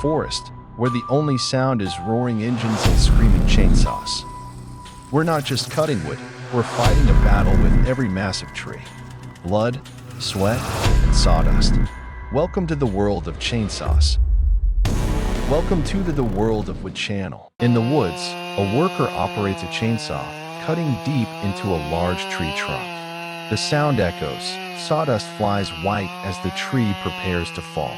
forest, where the only sound is roaring engines and screaming chainsaws. We're not just cutting wood, we're fighting a battle with every massive tree. Blood, sweat, and sawdust. Welcome to the world of chainsaws. Welcome to the world of Wood Channel. In the woods, a worker operates a chainsaw, cutting deep into a large tree trunk. The sound echoes, sawdust flies white as the tree prepares to fall.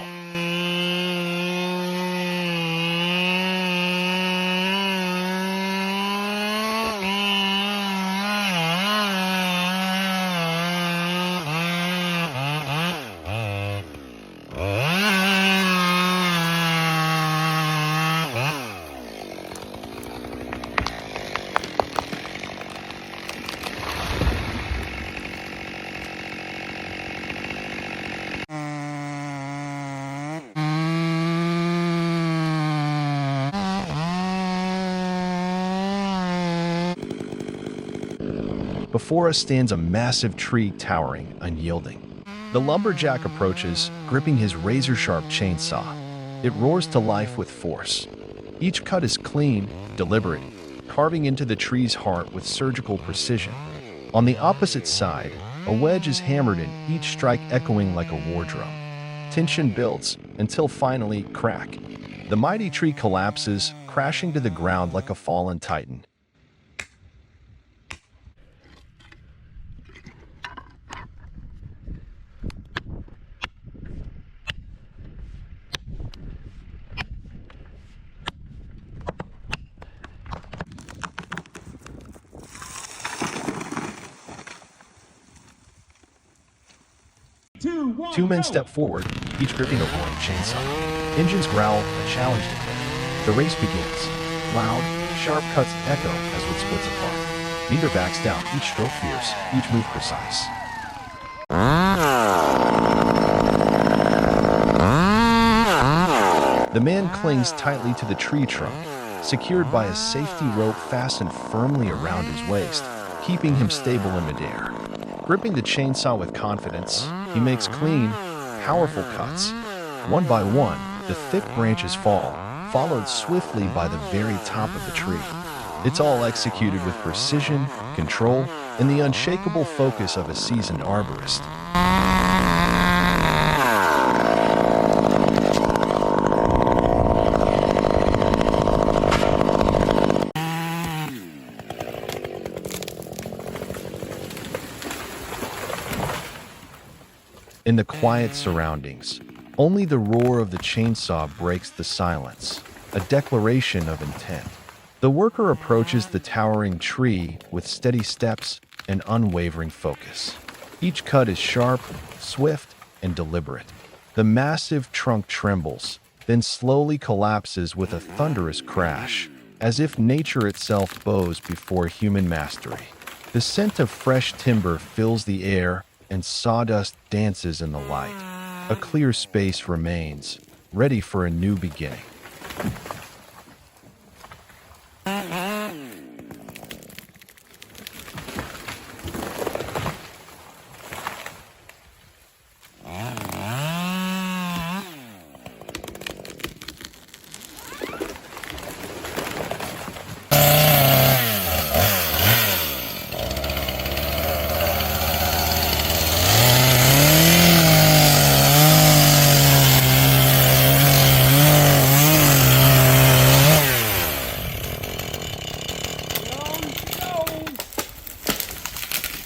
Before us stands a massive tree towering, unyielding. The lumberjack approaches, gripping his razor-sharp chainsaw. It roars to life with force. Each cut is clean, deliberate, carving into the tree's heart with surgical precision. On the opposite side, a wedge is hammered in, each strike echoing like a war drum. Tension builds, until finally, crack. The mighty tree collapses, crashing to the ground like a fallen titan. Two men step forward, each gripping a roaring chainsaw. Engines growl, a challenge declared. The race begins. Loud, sharp cuts echo as wood splits apart. Neither backs down, each stroke fierce, each move precise. The man clings tightly to the tree trunk, secured by a safety rope fastened firmly around his waist, keeping him stable in midair. Gripping the chainsaw with confidence, he makes clean, powerful cuts. One by one, the thick branches fall, followed swiftly by the very top of the tree. It's all executed with precision, control, and the unshakable focus of a seasoned arborist. In the quiet surroundings, only the roar of the chainsaw breaks the silence, a declaration of intent. The worker approaches the towering tree with steady steps and unwavering focus. Each cut is sharp, swift, and deliberate. The massive trunk trembles, then slowly collapses with a thunderous crash, as if nature itself bows before human mastery. The scent of fresh timber fills the air, and sawdust dances in the light. A clear space remains, ready for a new beginning.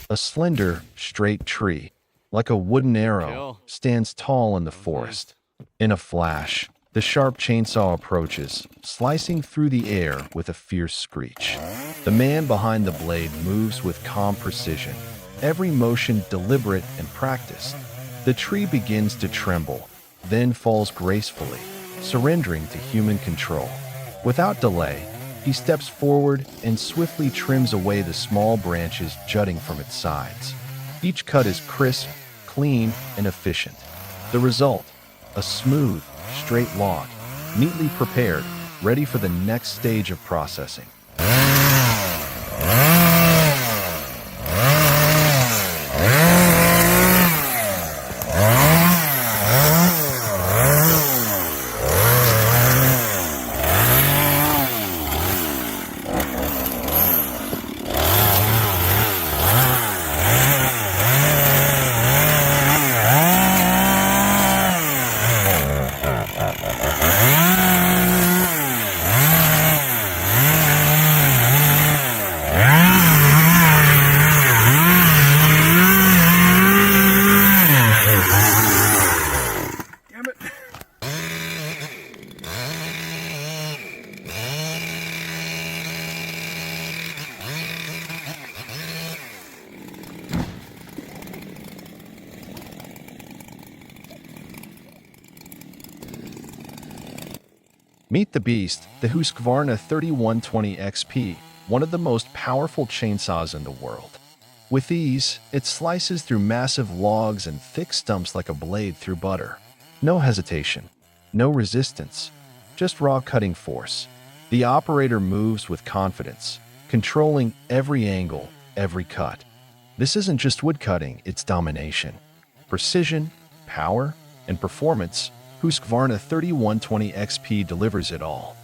A slender, straight tree, like a wooden arrow, stands tall in the forest. In a flash, the sharp chainsaw approaches, slicing through the air with a fierce screech. The man behind the blade moves with calm precision, every motion deliberate and practiced. The tree begins to tremble, then falls gracefully, surrendering to human control. Without delay, he steps forward and swiftly trims away the small branches jutting from its sides. Each cut is crisp, clean, and efficient. The result, a smooth, straight log, neatly prepared, ready for the next stage of processing. Meet the beast, the Husqvarna 3120 XP, one of the most powerful chainsaws in the world. With ease, it slices through massive logs and thick stumps like a blade through butter. No hesitation, no resistance, just raw cutting force. The operator moves with confidence, controlling every angle, every cut. This isn't just wood cutting, it's domination. Precision, power, and performance, Husqvarna 3120 XP delivers it all.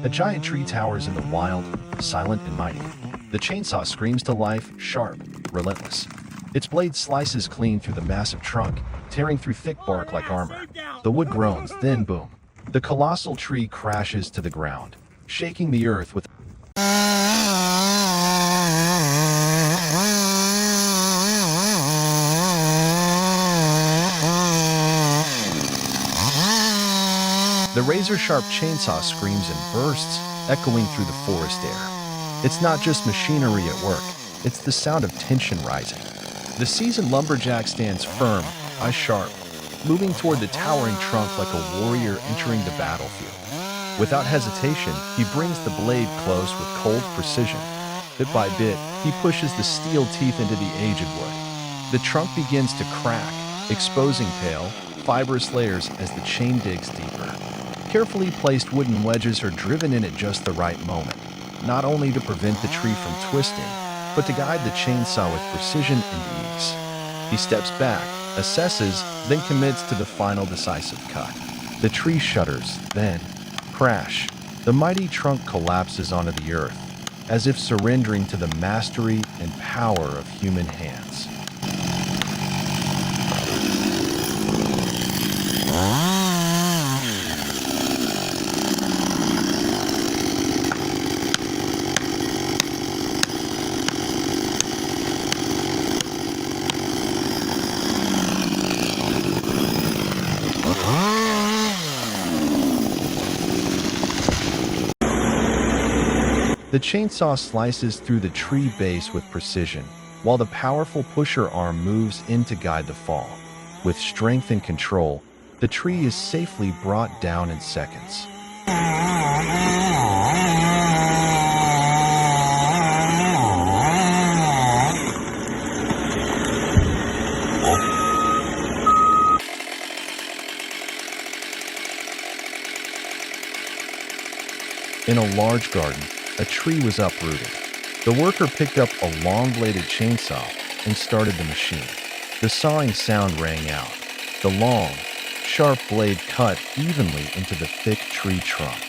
A giant tree towers in the wild, silent and mighty. The chainsaw screams to life, sharp, relentless. Its blade slices clean through the massive trunk, tearing through thick bark like armor. The wood groans, then boom. The colossal tree crashes to the ground, shaking the earth with The razor-sharp chainsaw screams in bursts, echoing through the forest air. It's not just machinery at work, it's the sound of tension rising. The seasoned lumberjack stands firm, eyes sharp, moving toward the towering trunk like a warrior entering the battlefield. Without hesitation, he brings the blade close with cold precision. Bit by bit, he pushes the steel teeth into the aged wood. The trunk begins to crack, exposing pale, fibrous layers as the chain digs deeper. Carefully placed wooden wedges are driven in at just the right moment, not only to prevent the tree from twisting, but to guide the chainsaw with precision and ease. He steps back, assesses, then commits to the final decisive cut. The tree shudders, then, crash. The mighty trunk collapses onto the earth, as if surrendering to the mastery and power of human hands. The chainsaw slices through the tree base with precision, while the powerful pusher arm moves in to guide the fall. With strength and control, the tree is safely brought down in seconds. In a large garden, a tree was uprooted. The worker picked up a long-bladed chainsaw and started the machine. The sawing sound rang out. The long, sharp blade cut evenly into the thick tree trunk.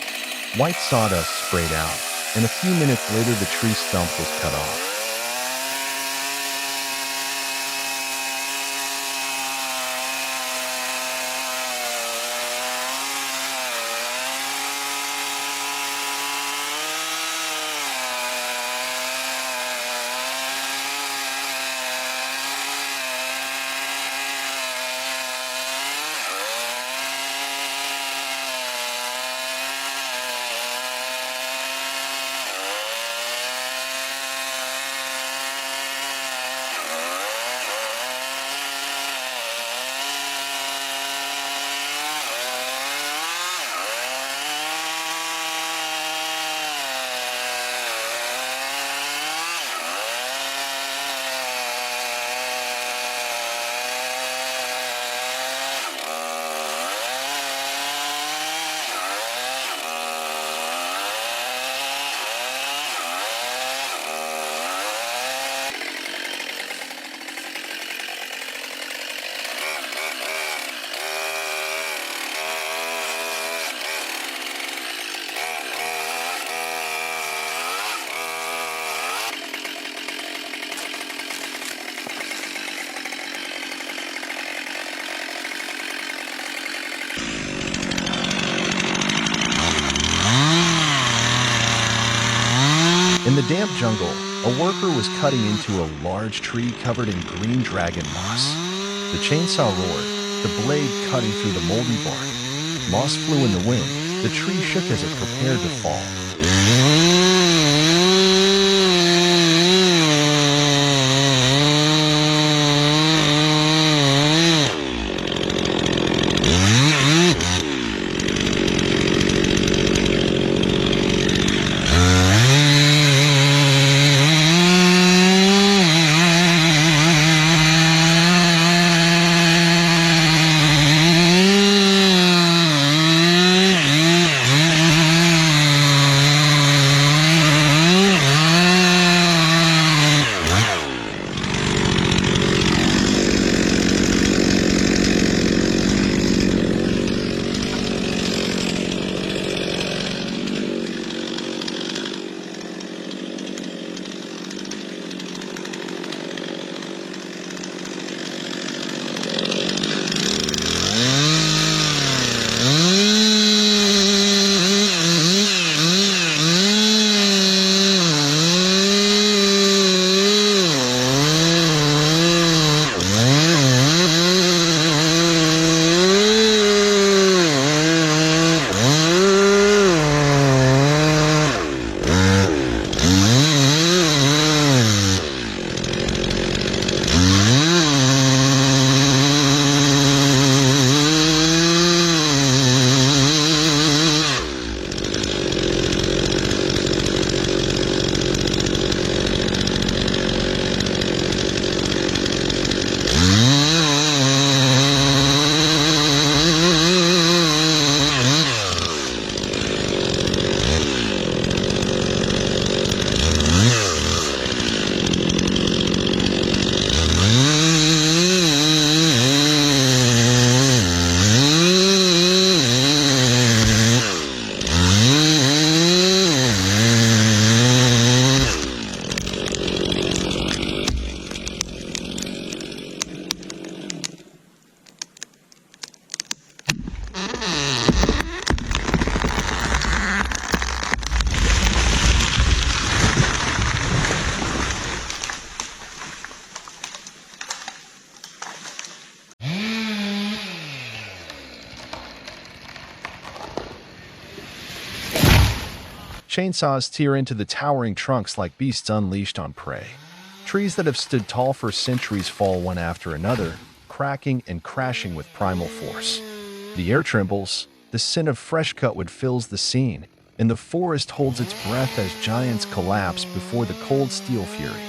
White sawdust sprayed out, and a few minutes later the tree stump was cut off. In the damp jungle, a worker was cutting into a large tree covered in green dragon moss. The chainsaw roared, the blade cutting through the moldy bark. Moss flew in the wind. The tree shook as it prepared to fall. Chainsaws tear into the towering trunks like beasts unleashed on prey. Trees that have stood tall for centuries fall one after another, cracking and crashing with primal force. The air trembles, the scent of fresh cutwood fills the scene, and the forest holds its breath as giants collapse before the cold steel fury.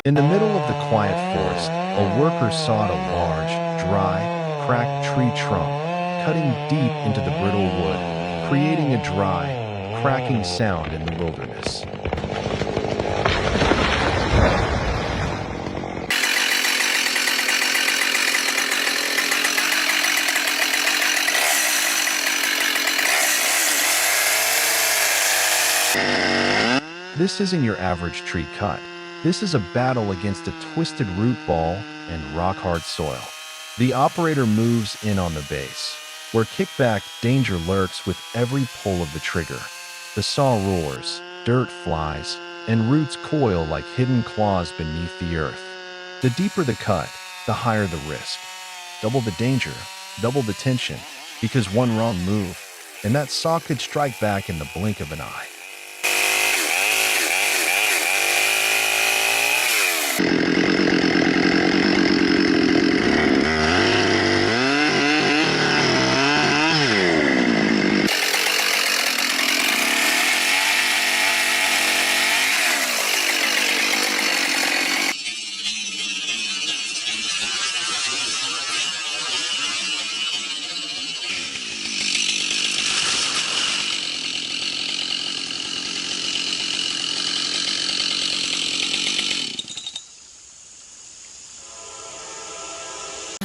In the middle of the quiet forest, a worker sawed a large, dry, cracked tree trunk, cutting deep into the brittle wood, creating a dry, cracking sound in the wilderness. This isn't your average tree cut. This is a battle against a twisted root ball and rock-hard soil. The operator moves in on the base, where kickback danger lurks with every pull of the trigger. The saw roars, dirt flies, and roots coil like hidden claws beneath the earth. The deeper the cut, the higher the risk. Double the danger, double the tension, because one wrong move, and that saw could strike back in the blink of an eye.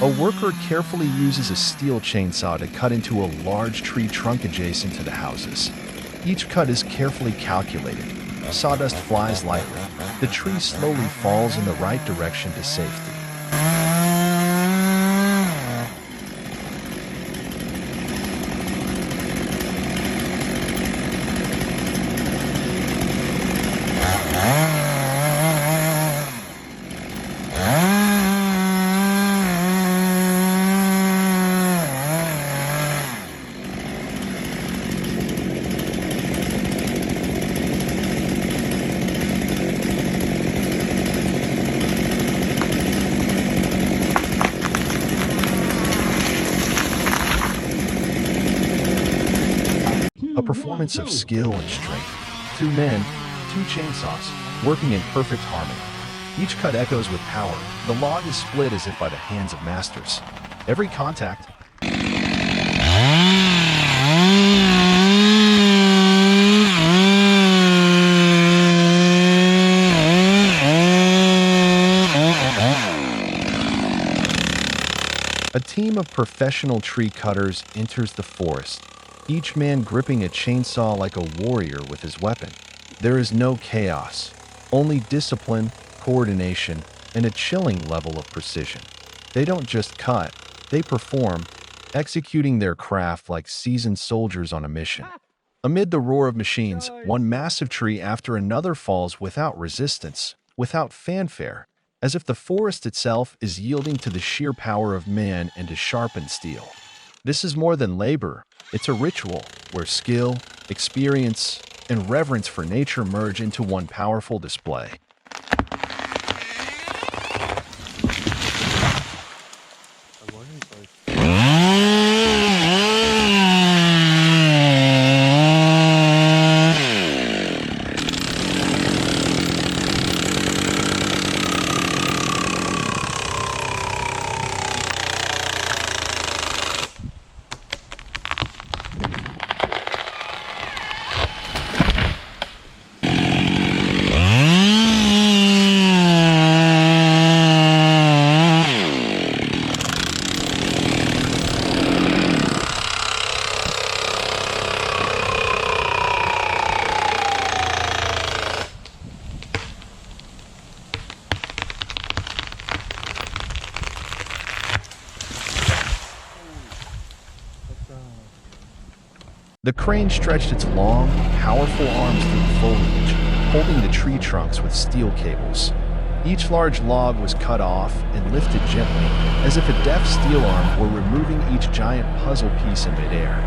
A worker carefully uses a steel chainsaw to cut into a large tree trunk adjacent to the houses. Each cut is carefully calculated. Sawdust flies lightly. The tree slowly falls in the right direction to safety. A performance of skill and strength. Two men, two chainsaws, working in perfect harmony. Each cut echoes with power. The log is split as if by the hands of masters. Every contact A team of professional tree cutters enters the forest, each man gripping a chainsaw like a warrior with his weapon. There is no chaos, only discipline, coordination, and a chilling level of precision. They don't just cut, they perform, executing their craft like seasoned soldiers on a mission. Amid the roar of machines, one massive tree after another falls without resistance, without fanfare, as if the forest itself is yielding to the sheer power of man and to sharpened steel. This is more than labor. It's a ritual where skill, experience, and reverence for nature merge into one powerful display. The crane stretched its long, powerful arms through the foliage, holding the tree trunks with steel cables. Each large log was cut off and lifted gently, as if a deft steel arm were removing each giant puzzle piece in midair.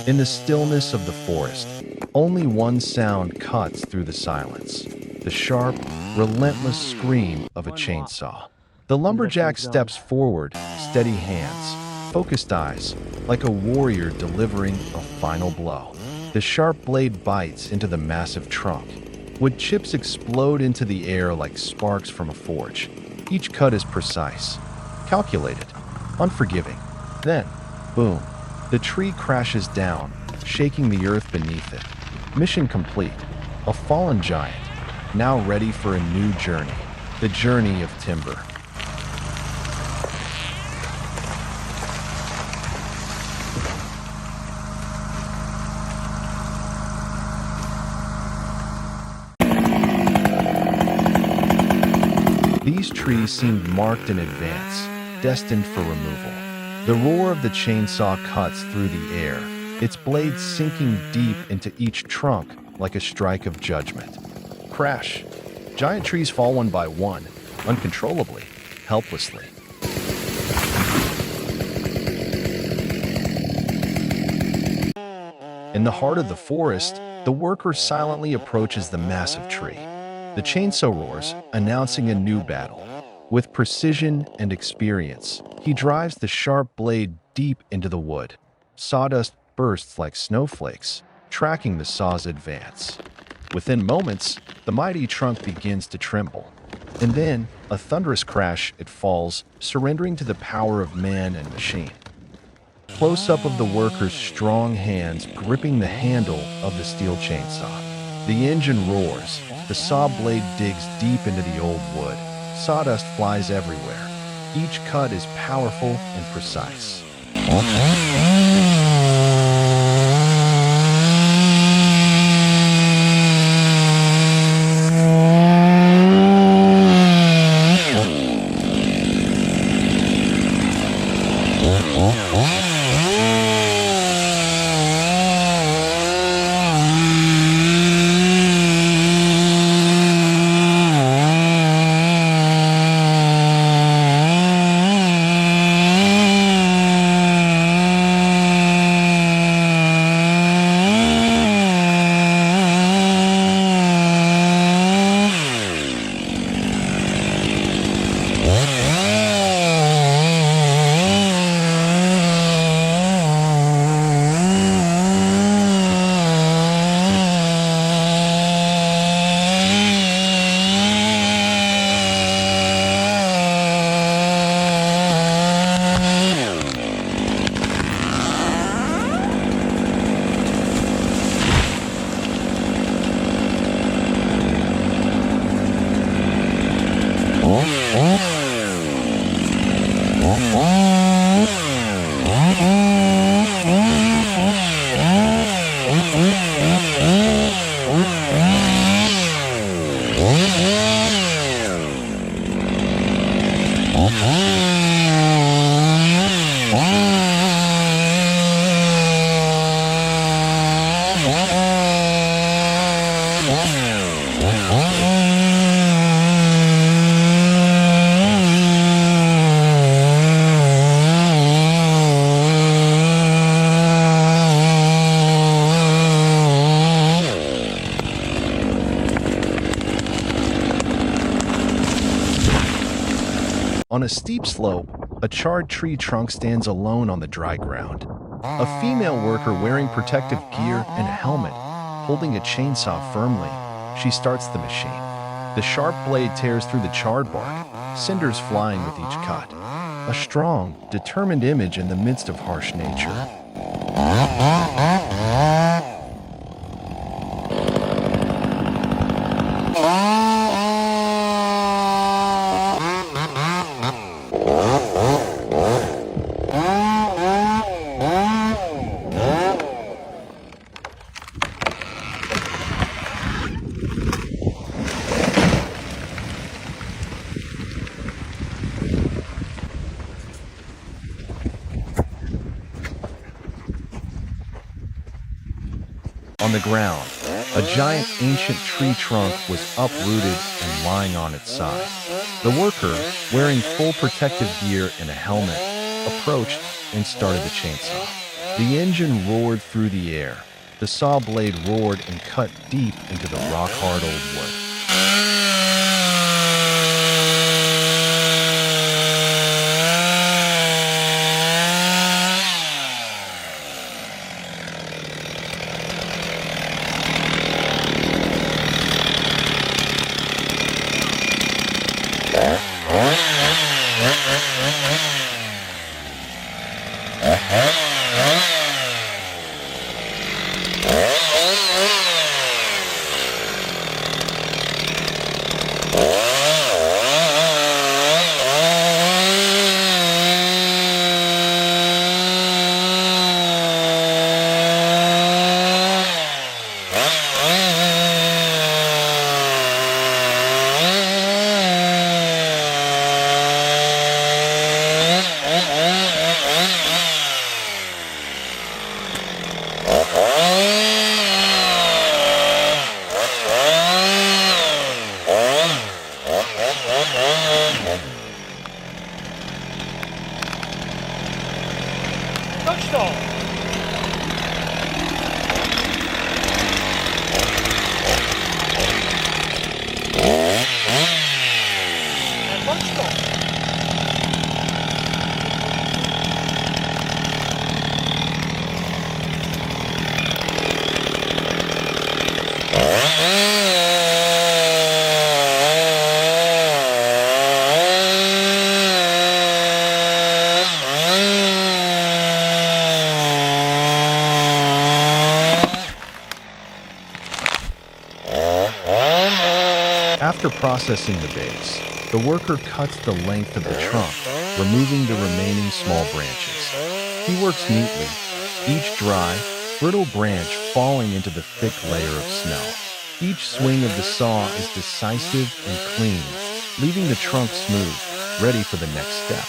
In the stillness of the forest, only one sound cuts through the silence: the sharp, relentless scream of a chainsaw. The lumberjack steps forward, steady hands, focused eyes, like a warrior delivering a final blow. The sharp blade bites into the massive trunk. Wood chips explode into the air like sparks from a forge. Each cut is precise, calculated, unforgiving. Then, boom, the tree crashes down, shaking the earth beneath it. Mission complete. A fallen giant, now ready for a new journey. The journey of timber. These trees seemed marked in advance, destined for removal. The roar of the chainsaw cuts through the air, its blades sinking deep into each trunk like a strike of judgment. Crash. Giant trees fall one by one, uncontrollably, helplessly. In the heart of the forest, the worker silently approaches the massive tree. The chainsaw roars, announcing a new battle. With precision and experience, he drives the sharp blade deep into the wood. Sawdust bursts like snowflakes, tracking the saw's advance. Within moments, the mighty trunk begins to tremble. And then, a thunderous crash, it falls, surrendering to the power of man and machine. Close-up of the worker's strong hands gripping the handle of the steel chainsaw. The engine roars, the saw blade digs deep into the old wood. Sawdust flies everywhere. Each cut is powerful and precise. On a steep slope, a charred tree trunk stands alone on the dry ground. A female worker wearing protective gear and a helmet, holding a chainsaw firmly, she starts the machine. The sharp blade tears through the charred bark, cinders flying with each cut. A strong, determined image in the midst of harsh nature. On the ground, a giant ancient tree trunk was uprooted and lying on its side. The worker, wearing full protective gear and a helmet, approached and started the chainsaw. The engine roared through the air. The saw blade roared and cut deep into the rock-hard old wood. After processing the base, the worker cuts the length of the trunk, removing the remaining small branches. He works neatly, each dry, brittle branch falling into the thick layer of snow. Each swing of the saw is decisive and clean, leaving the trunk smooth, ready for the next step.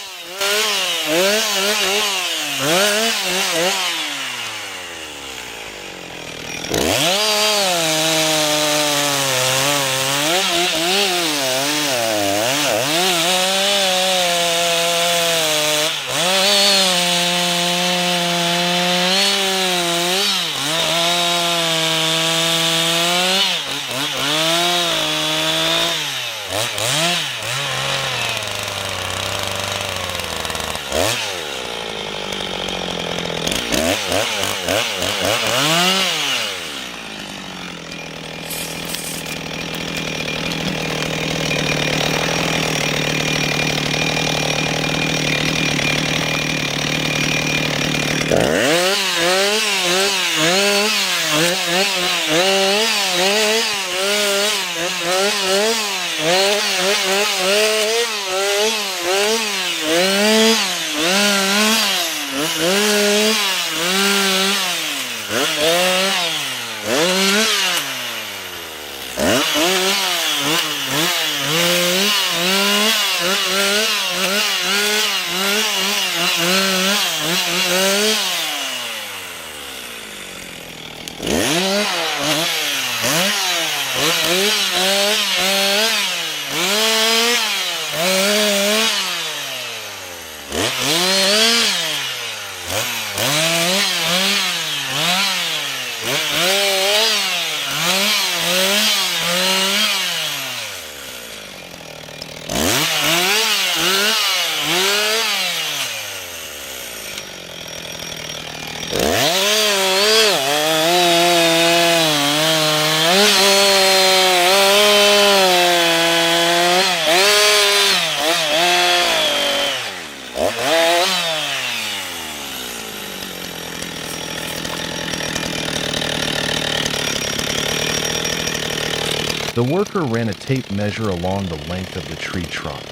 The worker ran a tape measure along the length of the tree trunk,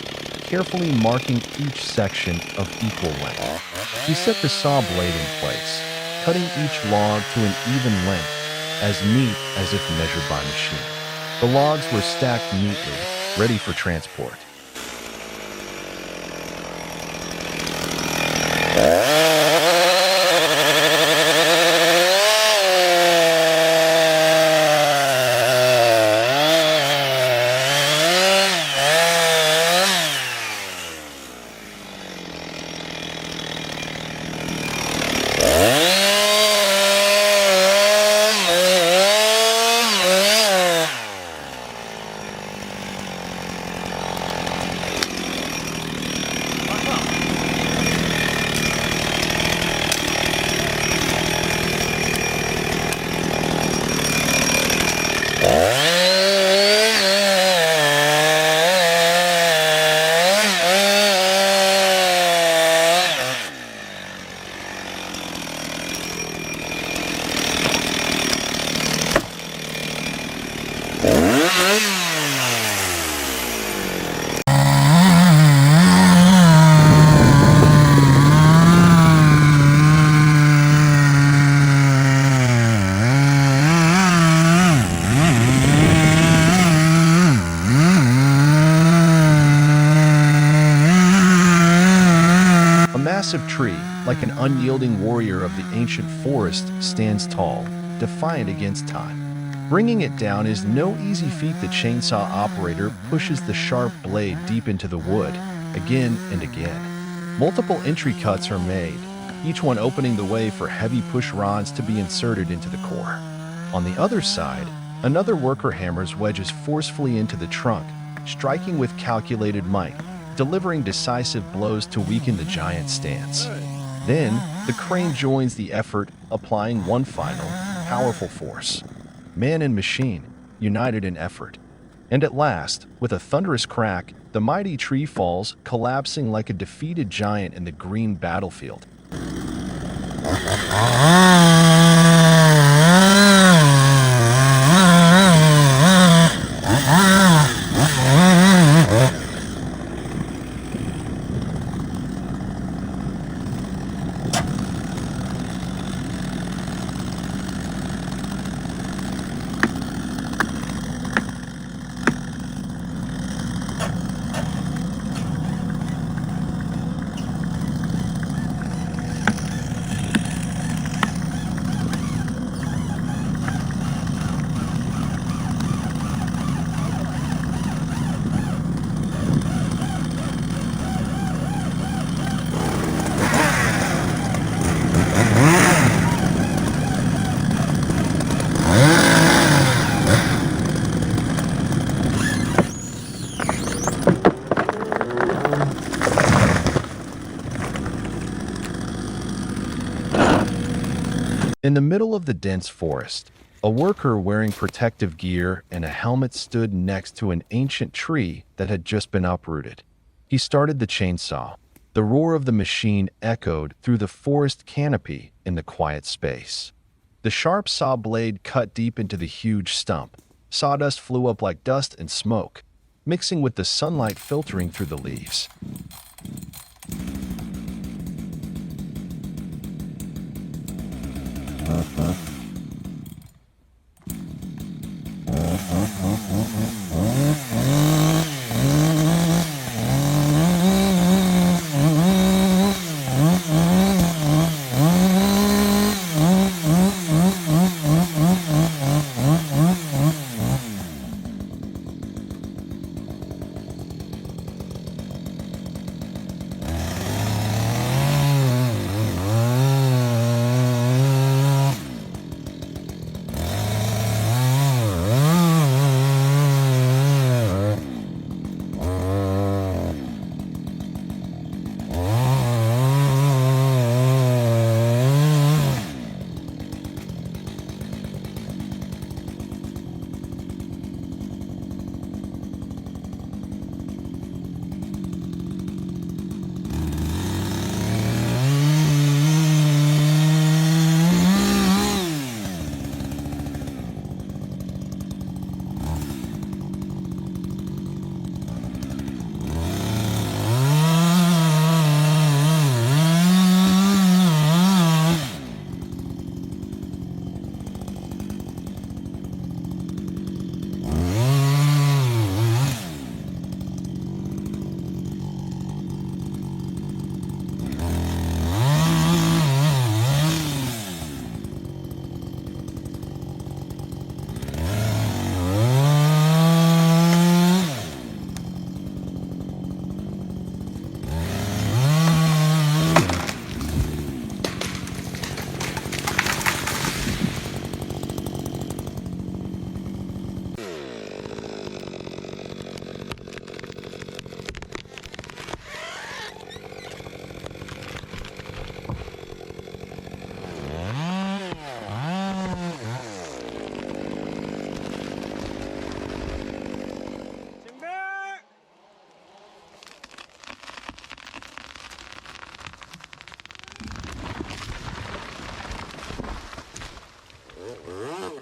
carefully marking each section of equal length. He set the saw blade in place, cutting each log to an even length, as neat as if measured by machine. The logs were stacked neatly, ready for transport. A massive tree, like an unyielding warrior of the ancient forest, stands tall, defiant against time. Bringing it down is no easy feat. The chainsaw operator pushes the sharp blade deep into the wood, again and again. Multiple entry cuts are made, each one opening the way for heavy push rods to be inserted into the core. On the other side, another worker hammers wedges forcefully into the trunk, striking with calculated might, delivering decisive blows to weaken the giant stance. Then, the crane joins the effort, applying one final, powerful force. Man and machine, united in effort. And at last, with a thunderous crack, the mighty tree falls, collapsing like a defeated giant in the green battlefield. In the middle of the dense forest, a worker wearing protective gear and a helmet stood next to an ancient tree that had just been uprooted. He started the chainsaw. The roar of the machine echoed through the forest canopy in the quiet space. The sharp saw blade cut deep into the huge stump. Sawdust flew up like dust and smoke, mixing with the sunlight filtering through the leaves.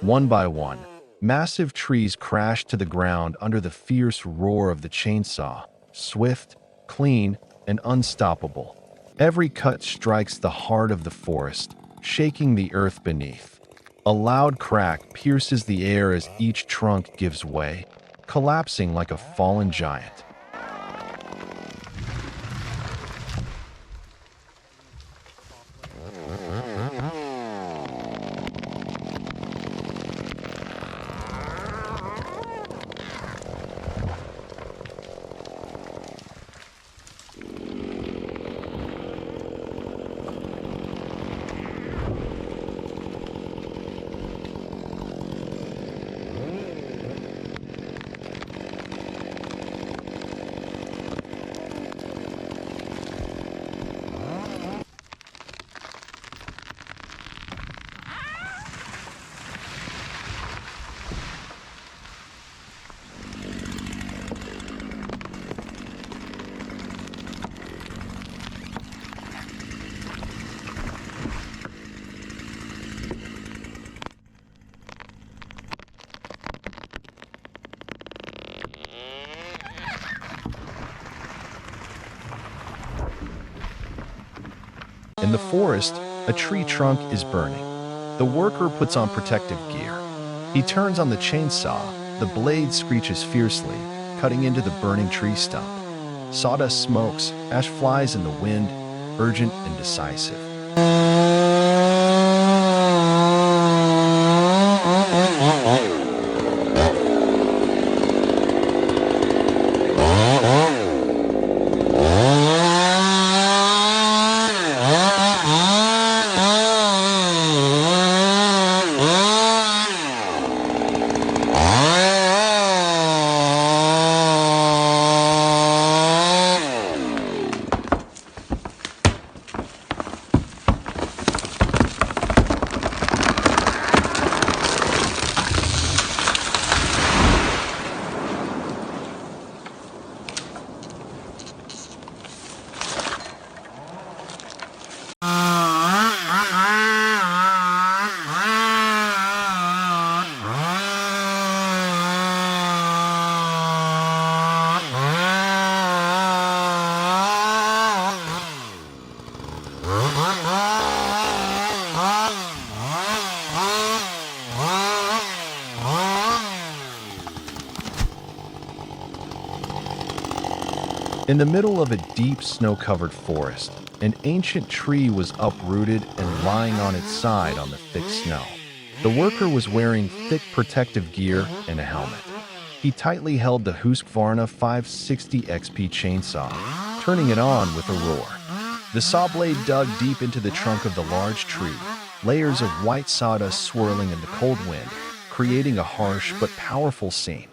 One by one, massive trees crashed to the ground under the fierce roar of the chainsaw, swift, clean, and unstoppable. Every cut strikes the heart of the forest, shaking the earth beneath. A loud crack pierces the air as each trunk gives way, collapsing like a fallen giant. In the forest, a tree trunk is burning. The worker puts on protective gear. He turns on the chainsaw. The blade screeches fiercely, cutting into the burning tree stump. Sawdust smokes, ash flies in the wind, urgent and decisive. In the middle of a deep snow-covered forest, an ancient tree was uprooted and lying on its side on the thick snow. The worker was wearing thick protective gear and a helmet. He tightly held the Husqvarna 560 XP chainsaw, turning it on with a roar. The saw blade dug deep into the trunk of the large tree, layers of white sawdust swirling in the cold wind, creating a harsh but powerful scene.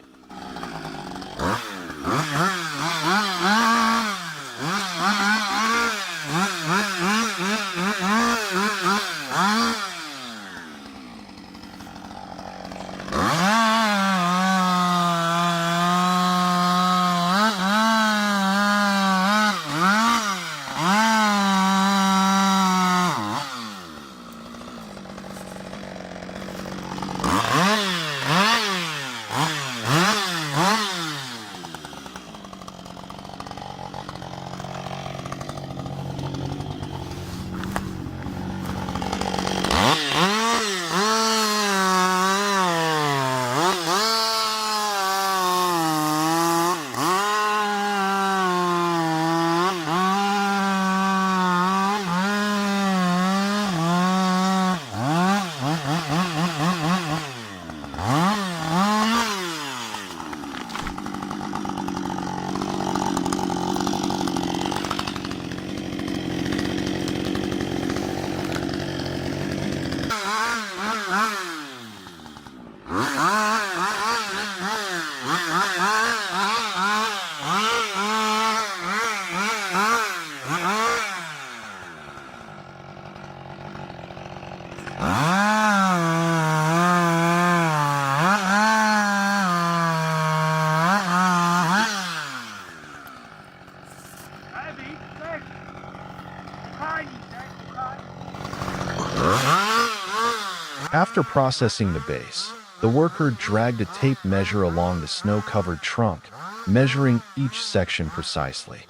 After processing the base, the worker dragged a tape measure along the snow-covered trunk, measuring each section precisely.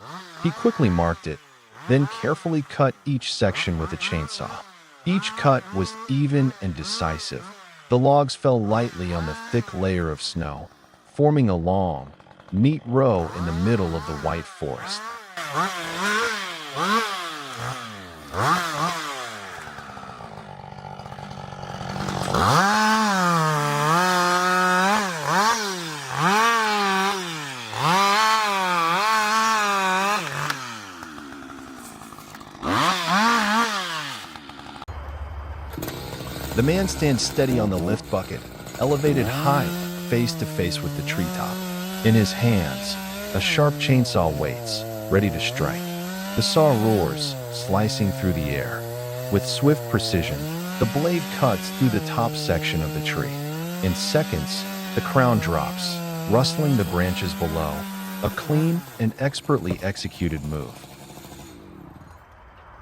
He quickly marked it, then carefully cut each section with a chainsaw. Each cut was even and decisive. The logs fell lightly on the thick layer of snow, forming a long, neat row in the middle of the white forest. The man stands steady on the lift bucket, elevated high, face to face with the treetop. In his hands, a sharp chainsaw waits, ready to strike. The saw roars, slicing through the air. With swift precision, the blade cuts through the top section of the tree. In seconds, the crown drops, rustling the branches below, a clean and expertly executed move.